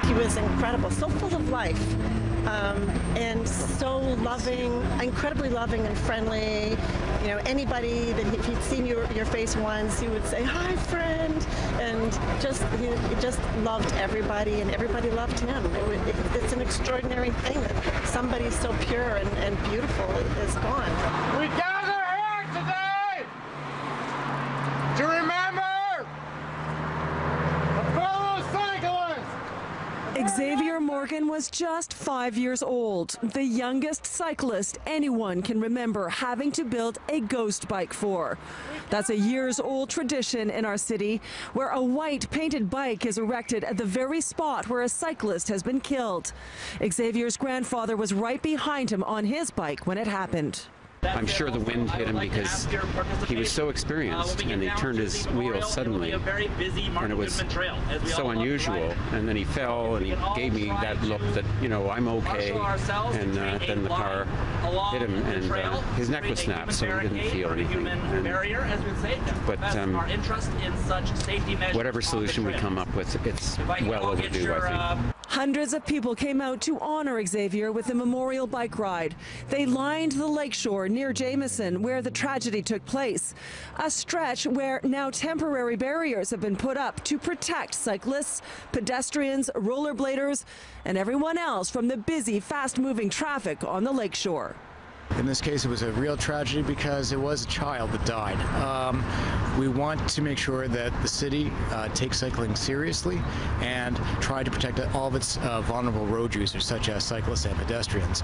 He was incredible, so full of life, and so loving, incredibly loving and friendly. You know, anybody that if he'd seen your face once, he would say, "Hi, friend," and he just loved everybody, and everybody loved him. It's an extraordinary thing that somebody so pure and beautiful is gone. We gather here today to remember a fellow cyclist. Xavier Morgan was just 5 years old, the youngest cyclist anyone can remember having to build a ghost bike for. That's a years-old tradition in our city, where a white painted bike is erected at the very spot where a cyclist has been killed. Xavier's grandfather was right behind him on his bike when it happened. I'm sure the wind hit him because he was so experienced, and he turned his wheel suddenly, and it was so unusual. And then he fell, and he gave me that look that, you know, I'm okay. And then the car hit him, and his neck was snapped, so he didn't feel anything. But whatever solution we come up with, it's well overdue, I think. Hundreds of people came out to honor Xavier with a memorial bike ride. They lined the Lake Shore near Jameson, where the tragedy took place. A stretch where now temporary barriers have been put up to protect cyclists, pedestrians, rollerbladers, and everyone else from the busy, fast-moving traffic on the Lake Shore. In this case, it was a real tragedy because it was a child that died. We want to make sure that the city takes cycling seriously and try to protect all of its vulnerable road users, such as cyclists and pedestrians.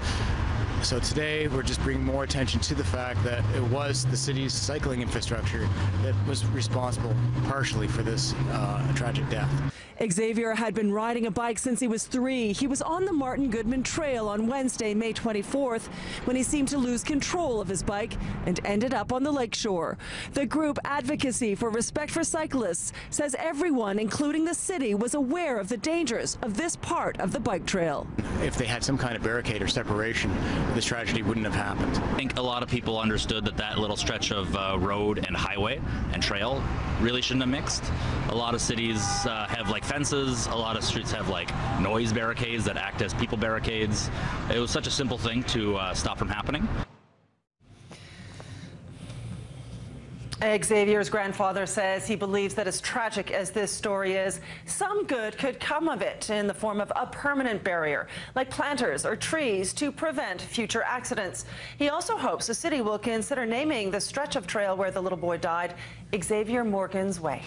So today, we're just bringing more attention to the fact that it was the city's cycling infrastructure that was responsible partially for this tragic death. Xavier had been riding a bike since he was 3. He was on the Martin Goodman Trail on Wednesday, May 24th, when he seemed to lose control of his bike and ended up on the Lake Shore. The group Advocacy for Respect for Cyclists says everyone, including the city, was aware of the dangers of this part of the bike trail. If they had some kind of barricade or separation, this tragedy wouldn't have happened. I think a lot of people understood that little stretch of road and highway and trail really shouldn't have mixed. A lot of cities have like fences, a lot of streets have like noise barricades that act as people barricades. It was such a simple thing to stop from happening. Xavier's grandfather says he believes that as tragic as this story is, some good could come of it in the form of a permanent barrier, like planters or trees, to prevent future accidents. He also hopes the city will consider naming the stretch of trail where the little boy died Xavier Morgan's Way.